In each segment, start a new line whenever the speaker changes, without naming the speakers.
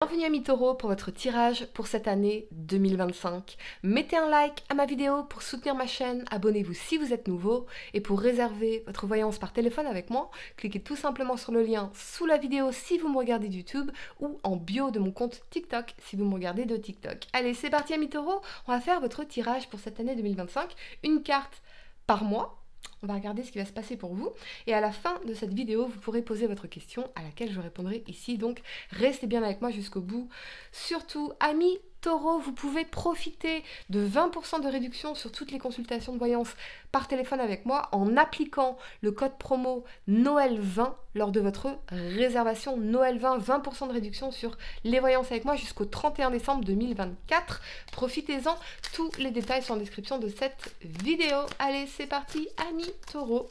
Bienvenue amis taureaux pour votre tirage pour cette année 2025. Mettez un like à ma vidéo pour soutenir ma chaîne, abonnez-vous si vous êtes nouveau et pour réserver votre voyance par téléphone avec moi, cliquez tout simplement sur le lien sous la vidéo si vous me regardez de YouTube ou en bio de mon compte TikTok si vous me regardez de TikTok. Allez, c'est parti amis taureaux, on va faire votre tirage pour cette année 2025, une carte par mois. On va regarder ce qui va se passer pour vous. Et à la fin de cette vidéo, vous pourrez poser votre question à laquelle je répondrai ici. Donc, restez bien avec moi jusqu'au bout. Surtout, amis taureaux, vous pouvez profiter de 20% de réduction sur toutes les consultations de voyance par téléphone avec moi en appliquant le code promo Noël20 lors de votre réservation Noël20. 20% de réduction sur les voyances avec moi jusqu'au 31 décembre 2024. Profitez-en, tous les détails sont en description de cette vidéo. Allez, c'est parti, amis taureaux.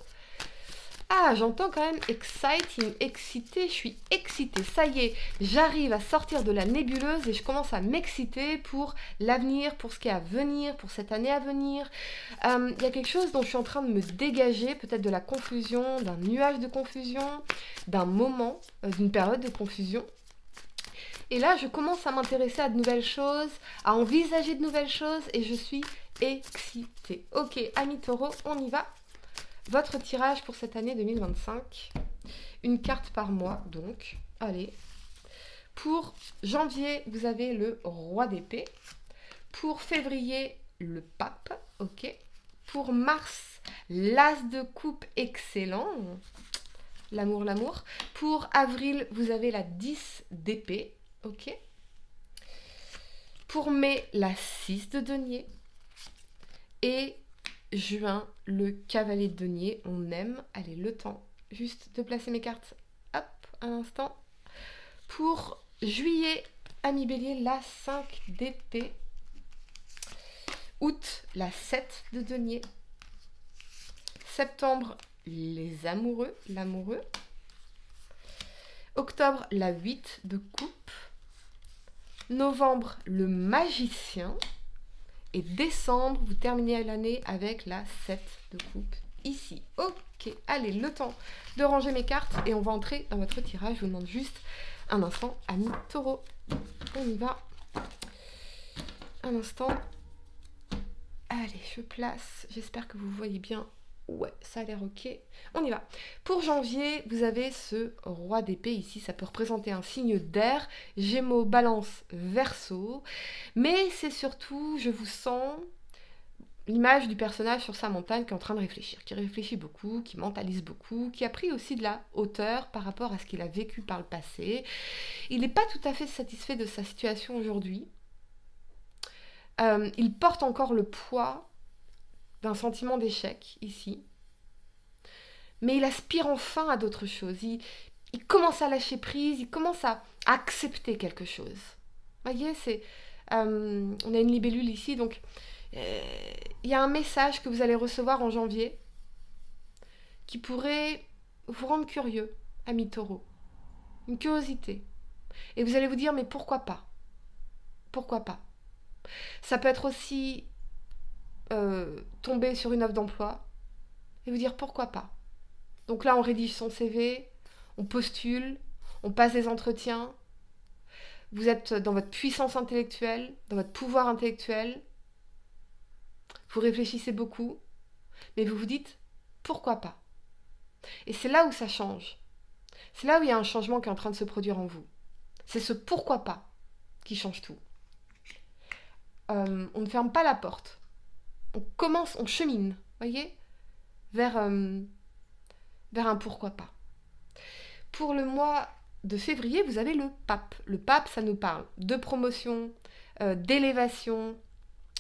Ah, j'entends quand même exciting, excité, je suis excitée, ça y est, j'arrive à sortir de la nébuleuse et je commence à m'exciter pour l'avenir, pour ce qui est à venir, pour cette année à venir. Il y a quelque chose dont je suis en train de me dégager, peut-être de la confusion, d'un nuage de confusion, d'un moment, d'une période de confusion. Et là, je commence à m'intéresser à de nouvelles choses, à envisager de nouvelles choses et je suis excitée. Ok, amis taureaux, on y va. Votre tirage pour cette année 2025, une carte par mois donc, allez. Pour janvier, vous avez le roi d'épée. Pour février, le pape, ok. Pour mars, l'as de coupe, excellent. L'amour, l'amour. Pour avril, vous avez la 10 d'épée, ok. Pour mai, la 6 de denier. Et juin, le cavalier de denier, on aime. Allez, le temps juste de placer mes cartes. Hop, un instant. Pour juillet, ami bélier, la 5 d'épée. Août, la 7 de denier. Septembre, les amoureux, l'amoureux. Octobre, la 8 de coupe. Novembre, le magicien. Et décembre, vous terminez l'année avec la 7 de coupe ici. Ok, allez, le temps de ranger mes cartes et on va entrer dans votre tirage. Je vous demande juste un instant, amis taureaux. On y va. Un instant. Allez, je place. J'espère que vous voyez bien. Ouais, ça a l'air ok. On y va. Pour janvier, vous avez ce roi d'épée ici. Ça peut représenter un signe d'air. Gémeaux, balance, verseau. Mais c'est surtout, je vous sens, l'image du personnage sur sa montagne qui est en train de réfléchir. Qui réfléchit beaucoup, qui mentalise beaucoup, qui a pris aussi de la hauteur par rapport à ce qu'il a vécu par le passé. Il n'est pas tout à fait satisfait de sa situation aujourd'hui. Il porte encore le poids d'un sentiment d'échec ici. Mais il aspire enfin à d'autres choses. Il commence à lâcher prise, il commence à accepter quelque chose. Vous voyez, on a une libellule ici, donc il y a un message que vous allez recevoir en janvier qui pourrait vous rendre curieux, amis taureaux. Une curiosité. Et vous allez vous dire, mais pourquoi pas? Pourquoi pas? Ça peut être aussi tomber sur une offre d'emploi et vous dire pourquoi pas. Donc là, on rédige son CV, on postule, on passe des entretiens. Vous êtes dans votre puissance intellectuelle, dans votre pouvoir intellectuel. Vous réfléchissez beaucoup, mais vous vous dites pourquoi pas. Et c'est là où ça change. C'est là où il y a un changement qui est en train de se produire en vous. C'est ce pourquoi pas qui change tout. On ne ferme pas la porte. On commence, on chemine, voyez, vers un pourquoi pas. Pour le mois de février, vous avez le pape. Le pape, ça nous parle de promotion, d'élévation,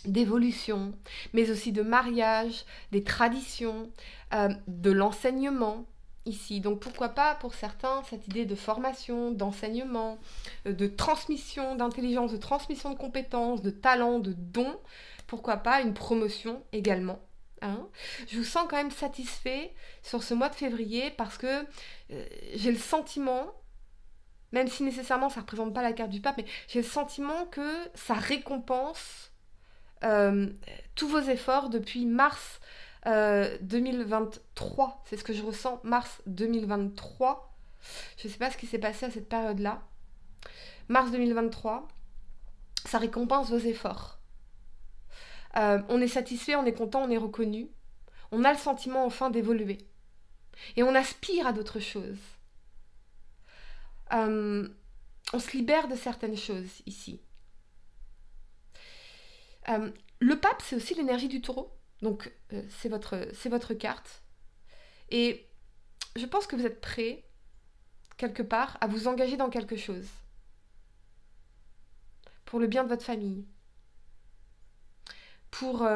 d'évolution, mais aussi de mariage, des traditions, de l'enseignement ici. Donc pourquoi pas pour certains cette idée de formation, d'enseignement, de transmission d'intelligence, de transmission de compétences, de talents, de dons. Pourquoi pas une promotion également. Hein. Je vous sens quand même satisfait sur ce mois de février parce que j'ai le sentiment, même si nécessairement ça ne représente pas la carte du pape, mais j'ai le sentiment que ça récompense tous vos efforts depuis mars 2023. C'est ce que je ressens, mars 2023. Je ne sais pas ce qui s'est passé à cette période-là. Mars 2023, ça récompense vos efforts. On est satisfait, on est content, on est reconnu. On a le sentiment enfin d'évoluer. Et on aspire à d'autres choses. On se libère de certaines choses ici. Le pape, c'est aussi l'énergie du taureau. Donc, c'est votre carte. Et je pense que vous êtes prêts, quelque part, à vous engager dans quelque chose. Pour le bien de votre famille. Pour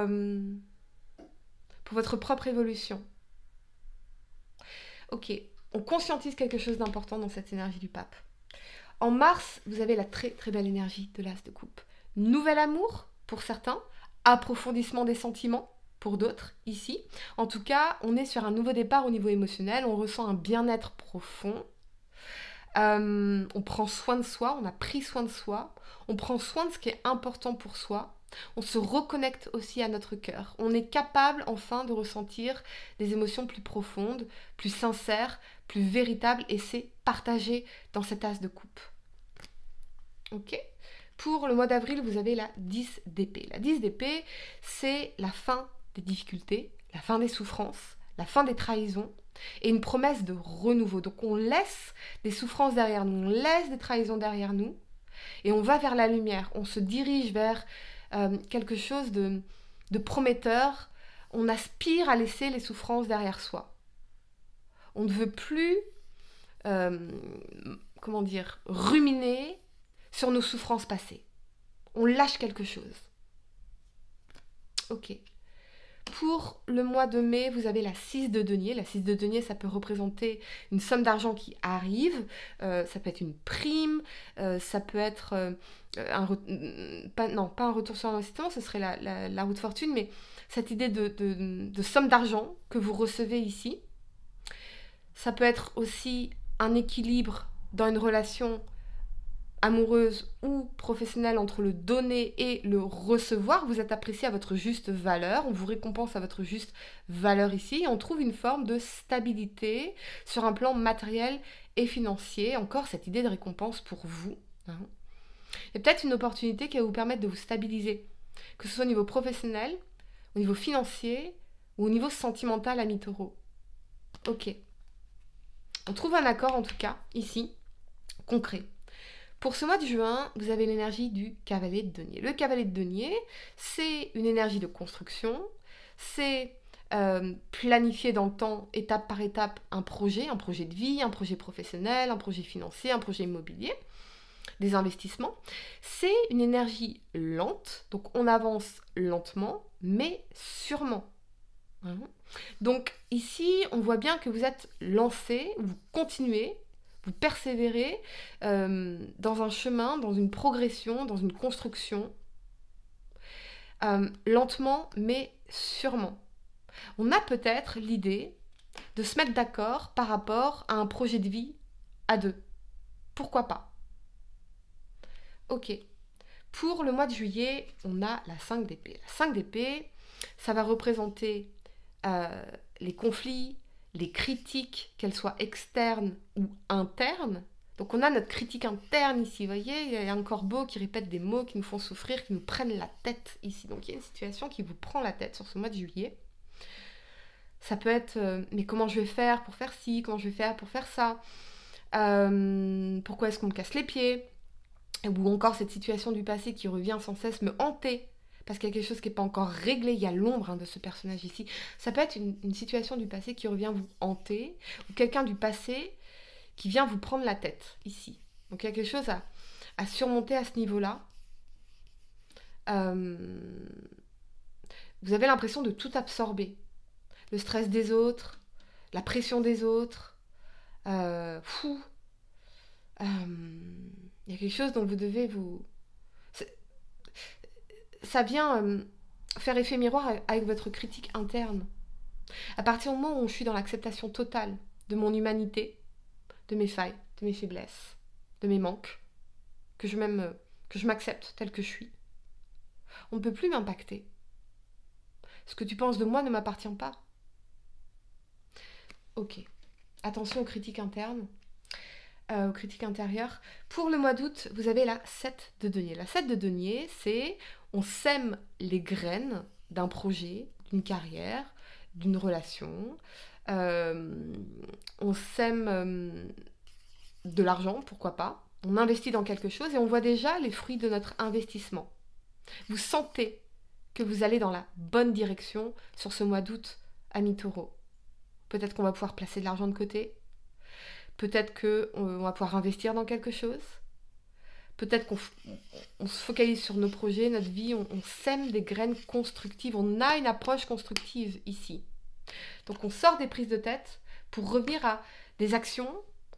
votre propre évolution. Ok, on conscientise quelque chose d'important dans cette énergie du pape. En mars, vous avez la très très belle énergie de l'as de coupe. Nouvel amour pour certains, approfondissement des sentiments pour d'autres ici. En tout cas, on est sur un nouveau départ au niveau émotionnel, on ressent un bien-être profond. On prend soin de soi, on a pris soin de soi, on prend soin de ce qui est important pour soi. On se reconnecte aussi à notre cœur. On est capable enfin de ressentir des émotions plus profondes, plus sincères, plus véritables, et c'est partagé dans cet as de coupe. Ok ? Pour le mois d'avril, vous avez la 10 d'épée. La 10 d'épée, c'est la fin des difficultés, la fin des souffrances, la fin des trahisons et une promesse de renouveau. Donc on laisse des souffrances derrière nous, on laisse des trahisons derrière nous et on va vers la lumière. On se dirige vers quelque chose de prometteur. On aspire à laisser les souffrances derrière soi. On ne veut plus, ruminer sur nos souffrances passées. On lâche quelque chose. Ok. Pour le mois de mai, vous avez la 6 de denier. La 6 de denier, ça peut représenter une somme d'argent qui arrive. Ça peut être une prime. Ça peut être pas un retour sur investissement, ce serait la roue de fortune, mais cette idée de somme d'argent que vous recevez ici. Ça peut être aussi un équilibre dans une relation amoureuse ou professionnelle entre le donner et le recevoir. Vous êtes apprécié à votre juste valeur, on vous récompense à votre juste valeur ici, et on trouve une forme de stabilité sur un plan matériel et financier. Encore cette idée de récompense pour vous. Hein. Il y a peut-être une opportunité qui va vous permettre de vous stabiliser, que ce soit au niveau professionnel, au niveau financier ou au niveau sentimental à mi-taureau. Ok. On trouve un accord en tout cas, ici, concret. Pour ce mois de juin, vous avez l'énergie du cavalier de denier. Le cavalier de denier, c'est une énergie de construction, c'est planifier dans le temps, étape par étape, un projet de vie, un projet professionnel, un projet financier, un projet immobilier, des investissements. C'est une énergie lente, donc on avance lentement, mais sûrement. Donc ici, on voit bien que vous êtes lancé, vous continuez, vous persévérez dans un chemin, dans une progression, dans une construction, lentement mais sûrement. On a peut-être l'idée de se mettre d'accord par rapport à un projet de vie à deux. Pourquoi pas ? Ok. Pour le mois de juillet, on a la 5 d'épée. La 5 d'épée, ça va représenter les conflits, les critiques, qu'elles soient externes ou internes. Donc on a notre critique interne ici, vous voyez, il y a un corbeau qui répète des mots qui nous font souffrir, qui nous prennent la tête ici. Donc il y a une situation qui vous prend la tête sur ce mois de juillet. Ça peut être, mais comment je vais faire pour faire ci, comment je vais faire pour faire ça, pourquoi est-ce qu'on me casse les pieds, ou encore cette situation du passé qui revient sans cesse me hanter, parce qu'il y a quelque chose qui n'est pas encore réglé, il y a l'ombre de ce personnage ici. Ça peut être une situation du passé qui revient vous hanter, ou quelqu'un du passé qui vient vous prendre la tête, ici. Donc il y a quelque chose à surmonter à ce niveau-là. Vous avez l'impression de tout absorber. Le stress des autres, la pression des autres. Il y a quelque chose dont vous devez vous... Ça vient faire effet miroir avec votre critique interne. À partir du moment où je suis dans l'acceptation totale de mon humanité, de mes failles, de mes faiblesses, de mes manques, que je m'accepte tel que je suis, on ne peut plus m'impacter. Ce que tu penses de moi ne m'appartient pas. Ok. Attention aux critiques internes. aux critiques intérieures. Pour le mois d'août, vous avez la 7 de denier. La 7 de denier, c'est on sème les graines d'un projet, d'une carrière, d'une relation. On sème de l'argent, pourquoi pas. On investit dans quelque chose et on voit déjà les fruits de notre investissement. Vous sentez que vous allez dans la bonne direction sur ce mois d'août, amis taureaux. Peut-être qu'on va pouvoir placer de l'argent de côté. Peut-être qu'on va pouvoir investir dans quelque chose. Peut-être qu'on se focalise sur nos projets, notre vie, on sème des graines constructives. On a une approche constructive ici. Donc on sort des prises de tête pour revenir à des actions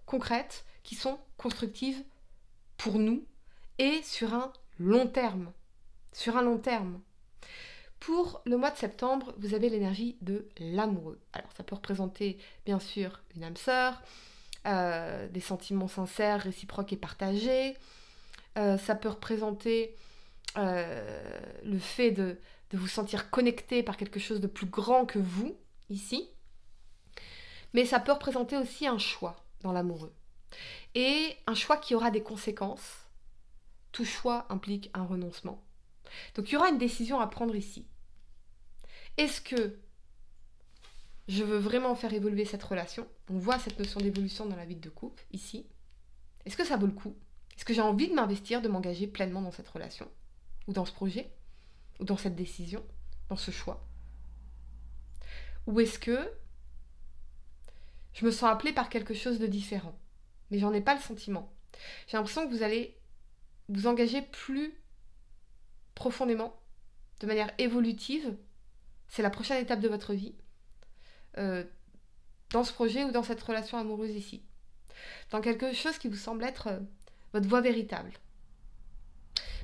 concrètes qui sont constructives pour nous et sur un long terme. Sur un long terme. Pour le mois de septembre, vous avez l'énergie de l'amoureux. Alors ça peut représenter bien sûr une âme sœur, des sentiments sincères, réciproques et partagés. Ça peut représenter le fait de vous sentir connecté par quelque chose de plus grand que vous, ici. Mais ça peut représenter aussi un choix dans l'amoureux. Et un choix qui aura des conséquences. Tout choix implique un renoncement. Donc il y aura une décision à prendre ici. Est-ce que je veux vraiment faire évoluer cette relation? On voit cette notion d'évolution dans la vie de couple, ici. Est-ce que ça vaut le coup? Est-ce que j'ai envie de m'investir, de m'engager pleinement dans cette relation? Ou dans ce projet? Ou dans cette décision? Dans ce choix? Ou est-ce que je me sens appelée par quelque chose de différent? Mais j'en ai pas le sentiment. J'ai l'impression que vous allez vous engager plus profondément, de manière évolutive. C'est la prochaine étape de votre vie. Dans ce projet ou dans cette relation amoureuse ici. Dans quelque chose qui vous semble être votre voie véritable.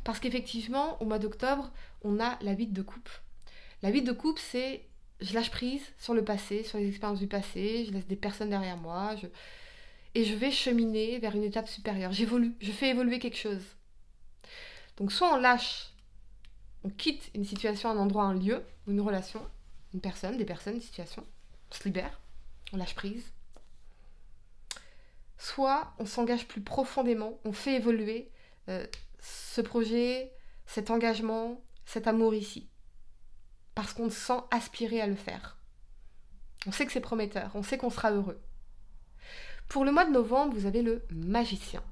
Parce qu'effectivement, au mois d'octobre, on a la vie de couple. La vie de couple, c'est je lâche prise sur le passé, sur les expériences du passé, je laisse des personnes derrière moi, et je vais cheminer vers une étape supérieure. J'évolue, je fais évoluer quelque chose. Donc soit on lâche, on quitte une situation, un endroit, un lieu, une relation, une personne, des personnes, une situation, on se libère, on lâche prise. Soit on s'engage plus profondément, on fait évoluer ce projet, cet engagement, cet amour ici. Parce qu'on se sent aspirer à le faire. On sait que c'est prometteur, on sait qu'on sera heureux. Pour le mois de novembre, vous avez le magicien.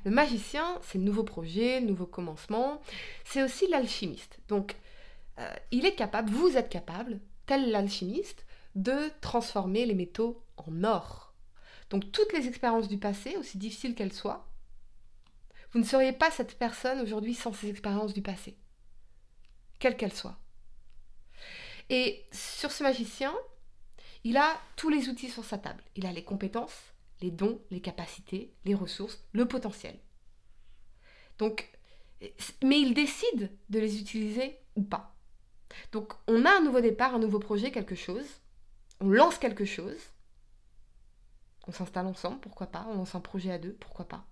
Le magicien, c'est le nouveau projet, le nouveau commencement. C'est aussi l'alchimiste. Donc, il est capable, vous êtes capable, tel l'alchimiste, de transformer les métaux en or. Donc, toutes les expériences du passé, aussi difficiles qu'elles soient, vous ne seriez pas cette personne aujourd'hui sans ces expériences du passé, quelles qu'elles soient. Et sur ce magicien, il a tous les outils sur sa table. Il a les compétences, les dons, les capacités, les ressources, le potentiel. Donc, mais il décide de les utiliser ou pas. Donc, on a un nouveau départ, un nouveau projet, quelque chose. On lance quelque chose. On s'installe ensemble, pourquoi pas. On lance un projet à deux, pourquoi pas.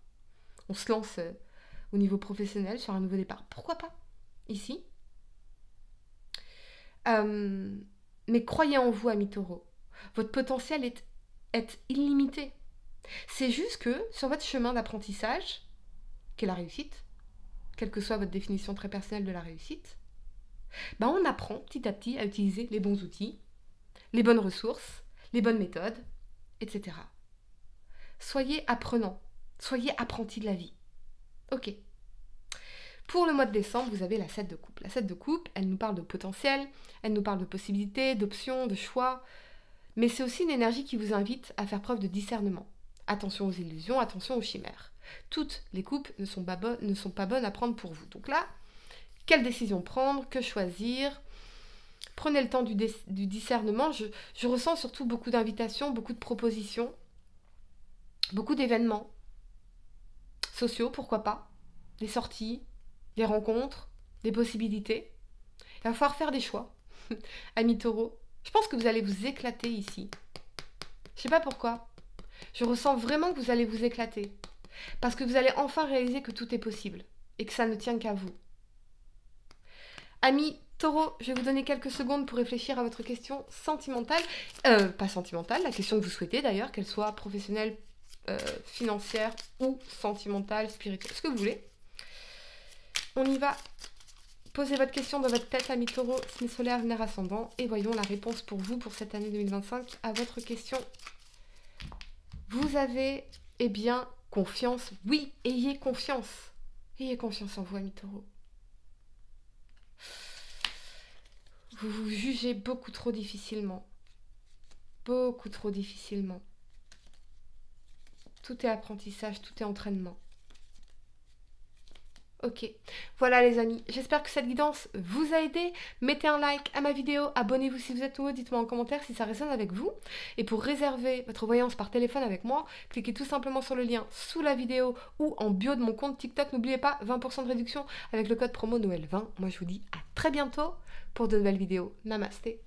On se lance au niveau professionnel sur un nouveau départ, pourquoi pas. Ici. Mais croyez en vous, amis taureaux. Votre potentiel est illimité. C'est juste que sur votre chemin d'apprentissage, qui est la réussite, quelle que soit votre définition très personnelle de la réussite, on apprend petit à petit à utiliser les bons outils, les bonnes ressources, les bonnes méthodes, etc. Soyez apprenants, soyez apprentis de la vie. Ok. Pour le mois de décembre, vous avez la 7 de coupe. La 7 de coupe, elle nous parle de potentiel, elle nous parle de possibilités, d'options, de choix, mais c'est aussi une énergie qui vous invite à faire preuve de discernement. Attention aux illusions, attention aux chimères. Toutes les coupes ne sont pas bonnes à prendre pour vous. Donc là, quelle décision prendre? Que choisir? Prenez le temps du discernement. Je ressens surtout beaucoup d'invitations, beaucoup de propositions, beaucoup d'événements sociaux, pourquoi pas, des sorties, des rencontres, des possibilités. Il va falloir faire des choix. Amis taureaux, je pense que vous allez vous éclater ici. Je sais pas pourquoi. Je ressens vraiment que vous allez vous éclater. Parce que vous allez enfin réaliser que tout est possible. Et que ça ne tient qu'à vous. Amis taureaux, je vais vous donner quelques secondes pour réfléchir à votre question sentimentale. Pas sentimentale, la question que vous souhaitez d'ailleurs, qu'elle soit professionnelle financière ou sentimentale, spirituelle, ce que vous voulez. On y va. Posez votre question dans votre tête, ami taureau, signe solaire, lunaire ascendant, et voyons la réponse pour vous pour cette année 2025 à votre question. Vous avez, eh bien, confiance. Oui, ayez confiance. Ayez confiance en vous, ami taureau. Vous vous jugez beaucoup trop difficilement. Beaucoup trop difficilement. Tout est apprentissage, tout est entraînement. Ok, voilà les amis, j'espère que cette guidance vous a aidé. Mettez un like à ma vidéo, abonnez-vous si vous êtes nouveau, dites-moi en commentaire si ça résonne avec vous. Et pour réserver votre voyance par téléphone avec moi, cliquez tout simplement sur le lien sous la vidéo ou en bio de mon compte TikTok. N'oubliez pas, 20% de réduction avec le code promo Noël 20. Moi je vous dis à très bientôt pour de nouvelles vidéos. Namasté.